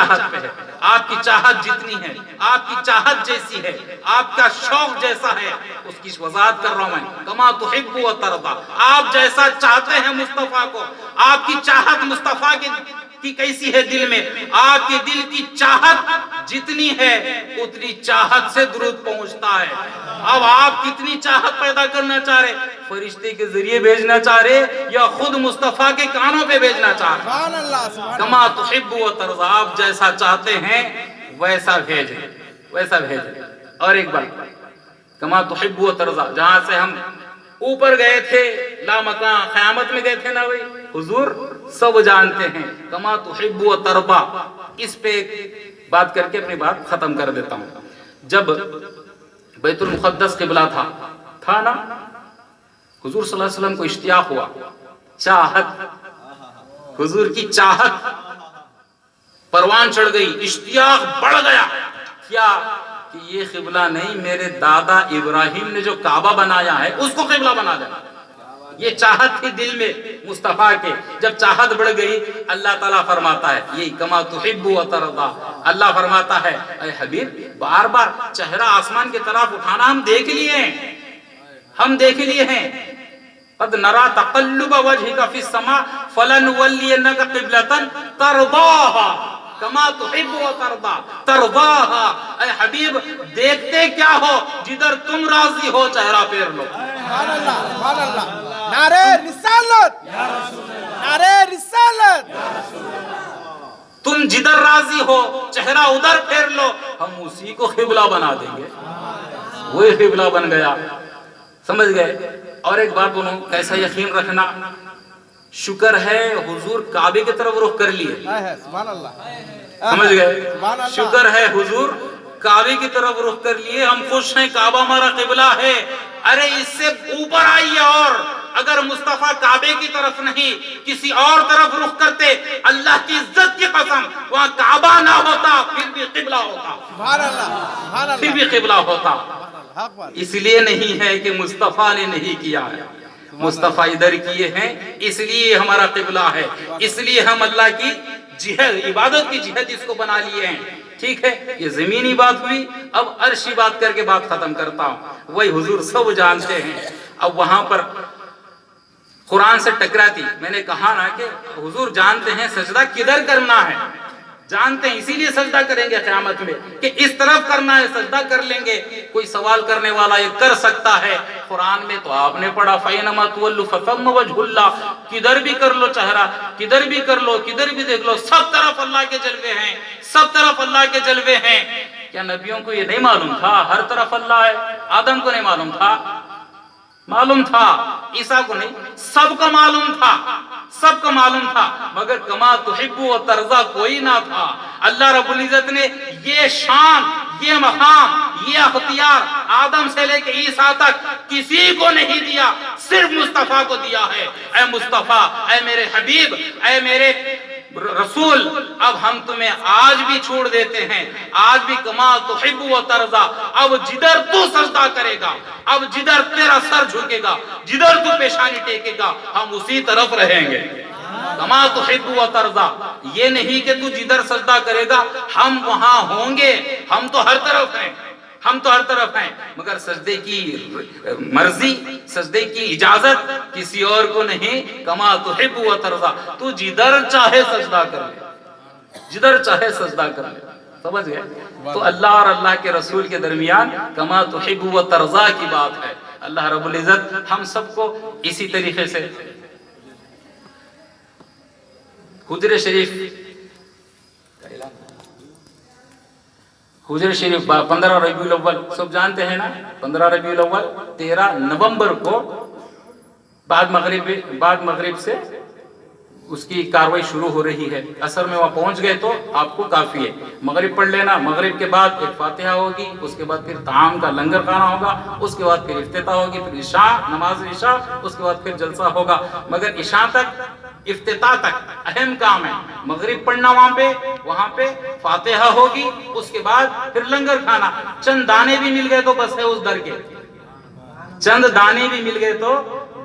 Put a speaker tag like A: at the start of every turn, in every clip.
A: چاہت پہ ہے، آپ کی چاہت جتنی ہے، آپ کی چاہت جیسی ہے، آپ کا شوق جیسا ہے، اس کی وضاحت کر رہا ہوں میں. کما تحب و ترضا، آپ جیسا چاہتے ہیں مصطفیٰ کو، آپ کی چاہت مصطفیٰ کی کیسی ہے دل میں، آپ کے دل کی چاہت جتنی ہے اتنی چاہت سے درود پہنچتا ہے. اب آپ کتنی چاہت پیدا کرنا چاہ رہے، فرشتے کے ذریعے بھیجنا چاہ رہے یا خود مصطفیٰ کے کانوں پہ بھیجنا چاہ رہے؟ کما تحب و ترضا، آپ جیسا چاہتے ہیں ویسا بھیجیں، ویسا بھیجیں. اور ایک بات، کما تحب و ترضا، جہاں سے ہم اوپر گئے تھے لامکان قیامت میں گئے تھے نا بھائی، حضور سب جانتے ہیں. کما تحب و ترضا، اس پہ ایک بات کر کے اپنی بات ختم کر دیتا ہوں. جب بیت المقدس قبلہ تھا نا، حضور صلی اللہ علیہ وسلم کو اشتیاق ہوا، چاہت، حضور کی چاہت پروان چڑھ گئی، اشتیاق بڑھ گیا. کیا کہ یہ قبلہ نہیں، میرے دادا ابراہیم نے جو کعبہ بنایا ہے اس کو قبلہ بنا دینا. یہ چاہت تھی دل میں مصطفیٰ کے. جب چاہت بڑھ گئی، اللہ تعالیٰ فرماتا ہے یہ کما تحب و ترضا، اللہ فرماتا ہے اے حبیب بار بار چہرہ آسمان کی طرف اٹھانا ہم دیکھ لیے ہیں، ہم دیکھ لیے ہیں. قد نرا تقلب وجهك في السماء فلنولينك قبلة ترضاها کما تحب و ترضا، ترضاها، اے حبیب دیکھتے کیا ہو، جدھر تم راضی ہو چہرہ پھیر لو.
B: سبحان اللہ، سبحان اللہ. نعرہ رسالت، نعرہ رسالت.
A: تم جدھر راضی ہو چہرہ ادھر پھیر لو، ہم اسی کو قبلہ بنا دیں گے. وہی قبلہ بن گیا. سمجھ گئے؟ اور ایک بات بولوں، کیسا یقین رکھنا، شکر ہے حضور کعبے کی طرف رخ کر لیے.
B: سبحان اللہ.
A: سمجھ گئے؟ شکر ہے حضور کعبے کی طرف رخ کر لیے، ہم خوش ہیں، کعبہ ہمارا قبلہ ہے. ارے اس سے اوپر آئیے، اور اگر مصطفیٰ کعبے کی طرف نہیں کسی اور طرف رخ کرتے، اللہ کی عزت کی قسم وہاں کعبہ نہ ہوتا پھر بھی قبلہ ہوتا،
B: سبحان اللہ، سبحان اللہ.
A: پھر بھی قبلہ ہوتا. اس لیے نہیں ہے کہ مصطفیٰ نے نہیں کیا ہے، مصطفیٰ ادھر کیے ہیں، اس لیے ہمارا قبلہ ہے، اس لیے ہم اللہ کی جہد، عبادت کی جہد اس کو بنا لیے ہیں. ٹھیک ہے، یہ زمینی بات ہوئی. اب عرشی بات کر کے بات ختم کرتا ہوں. وہی حضور سب جانتے ہیں. اب وہاں پر قرآن سے ٹکراتی، میں نے کہا نا کہ حضور جانتے ہیں سجدہ کدھر کرنا ہے، جانتے ہیں، اسی لیے سجدہ کریں گے قیامت میں کہ اس طرف کرنا ہے، سجدہ کر لیں گے. کوئی سوال کرنے والا یہ کر سکتا ہے، قرآن میں تو آپ نے پڑھا فَإِنَّمَا تُوَلُّوا فَثَمَّ وَجْهُ اللَّهِ، کدھر بھی کر لو چہرہ، کدھر بھی کر لو، کدھر بھی دیکھ لو، سب طرف اللہ کے جلوے ہیں، سب طرف اللہ کے جلوے ہیں. کیا نبیوں کو یہ نہیں معلوم تھا ہر طرف اللہ ہے؟ آدم کو نہیں معلوم تھا؟ معلوم تھا. عیسیٰ کو نہیں، سب کو معلوم تھا، سب کو معلوم تھا. مگر کما تحب و ترضا کوئی نہ تھا. اللہ رب العزت نے یہ شان، یہ مقام، یہ اختیار آدم سے لے کے عیسیٰ تک کسی کو نہیں دیا، صرف مصطفیٰ کو دیا ہے. اے مصطفیٰ، اے میرے حبیب، اے میرے رسول، اب ہم تمہیں آج بھی چھوڑ دیتے ہیں. آج بھی کما تحب و ترضا، اب جدھر تو سجدہ کرے گا، اب جدھر تیرا سر جھکے گا، جدھر تو پیشانی ٹیکے گا، ہم اسی طرف رہیں گے. کما تحب و ترضا، یہ نہیں کہ تو جدھر سجدہ کرے گا ہم وہاں ہوں گے. ہم تو ہر طرف ہیں، ہم تو ہر طرف ہیں، مگر سجدے کی مرضی، سجدے کی اجازت کسی اور کو نہیں. کما تحب و ترضا، تو جدھر چاہے سجدہ کر لے، جدھر چاہے سجدہ کر لے. سمجھ گئے؟ تو اللہ اور اللہ کے رسول کے درمیان کما تحب و ترضا کی بات ہے. اللہ رب العزت ہم سب کو اسی طریقے سے حجر شریف، حجر شریف 15 ربیع الاول سب جانتے ہیں نا، 15 ربیع الاول 13 نومبر کو بعد مغرب سے اس کی کاروائی شروع ہو رہی ہے. عصر میں وہاں پہنچ گئے تو آپ کو کافی ہے. مغرب پڑھ لینا، مغرب کے بعد ایک فاتحہ ہوگی، اس کے بعد پھر طعام کا لنگر کھانا ہوگا، اس کے بعد پھر افتتاح ہوگی، پھر عشاء، نماز عشاء، اس کے بعد پھر جلسہ ہوگا. مگر عشاء تک، افتتاح تک اہم کام ہے مغرب پڑھنا، وہاں پہ فاتحہ ہوگی، اس کے بعد پھر لنگر کھانا. چند دانے بھی مل گئے تو بس ہے اس در کے، چند دانے بھی مل گئے تو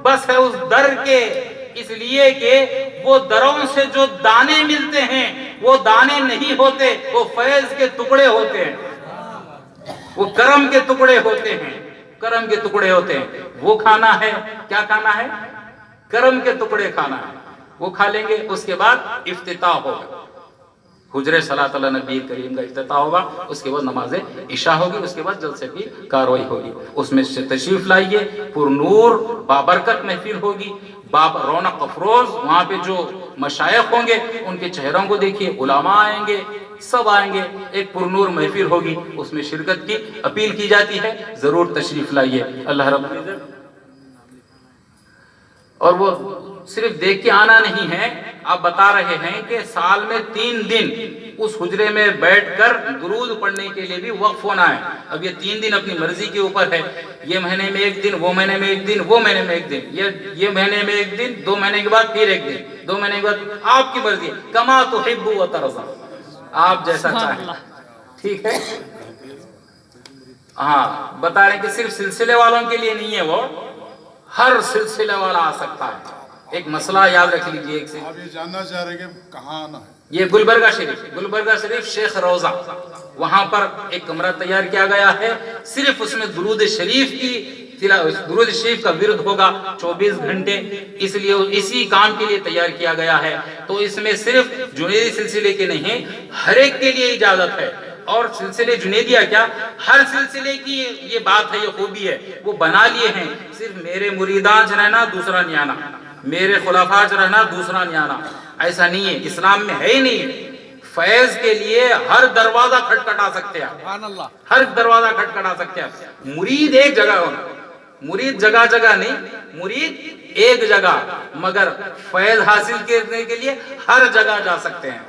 A: بس ہے اس در کے، اس لیے کہ وہ دروں سے جو دانے ملتے ہیں وہ دانے نہیں ہوتے، وہ فیض کے ٹکڑے ہوتے ہیں، وہ کرم کے ٹکڑے ہوتے ہیں، کرم کے ٹکڑے ہوتے ہیں۔ وہ کھانا ہے، کیا کھانا ہے؟ کرم کے ٹکڑے کھانا ہے، وہ کھا لیں گے۔ اس کے بعد افتتاح ہوگا، حجرے صلاۃ علی نبی کریم کا افتتاح ہوگا، اس کے بعد نماز عشاء ہوگی، اس کے بعد جلسے کی کاروائی ہوگی۔ اس میں سے تشریف لائیے، پر نور بابرکت محفل ہوگی، رونق افروز۔ وہاں پہ جو مشائخ ہوں گے ان کے چہروں کو دیکھیے، علماء آئیں گے، سب آئیں گے، ایک پر نور محفل ہوگی، اس میں شرکت کی اپیل کی جاتی ہے، ضرور تشریف لائیے۔ اللہ رب العزت، اور وہ صرف دیکھ کے آنا نہیں ہے، آپ بتا رہے ہیں کہ سال میں 3 دن اس حجرے میں بیٹھ کر درود پڑھنے کے لیے بھی وقف ہونا ہے۔ اب یہ 3 دن اپنی مرضی کے اوپر ہے، یہ مہینے میں 1 دن، وہ مہینے میں 1 دن، وہ مہینے میں 1 دن، یہ مہینے میں 1 دن، 2 مہینے کے بعد پھر 1 دن، 2 مہینے کے بعد، آپ کی مرضی ہے، کما تحب و ترضا، آپ جیسا چاہیں، ٹھیک ہے۔ ہاں بتا رہے ہیں کہ صرف سلسلے والوں کے لیے نہیں ہے، وہ ہر سلسلے والا آ سکتا ہے۔ ایک مسئلہ یاد رکھ لیجئے، ایک سے
C: آپ یہ جاننا چاہ رہے ہیں کہ کہاں آنا ہے؟
A: یہ گلبرگہ شریف، گلبرگہ شریف شیخ روضہ، وہاں پر ایک کمرہ تیار کیا گیا ہے، صرف اس میں درود شریف کی درود شریف کا ورد ہوگا 24 گھنٹے، اس لیے اسی کام کے لیے تیار کیا گیا ہے۔ تو اس میں صرف جنیدی سلسلے کے نہیں، ہر ایک کے لیے اجازت ہے۔ اور سلسلے جنیدیہ کیا، ہر سلسلے کی یہ بات ہے، یہ خوبی ہے، وہ بنا لیے ہیں، صرف میرے مریدان چ رہنا دوسرا نہیں آنا، میرے خلفاء چ رہنا دوسرا نہیں آنا، ایسا نہیں ہے، اسلام میں ہے ہی نہیں۔ فیض کے لیے ہر دروازہ کھٹکھٹا سکتے ہیں،
B: سبحان اللہ،
A: ہر دروازہ کھٹکھٹا سکتے ہیں۔ مرید ایک جگہ ہونا، مرید جگہ جگہ نہیں، مرید ایک جگہ، مگر فیض حاصل کرنے کے لیے ہر جگہ جا سکتے ہیں۔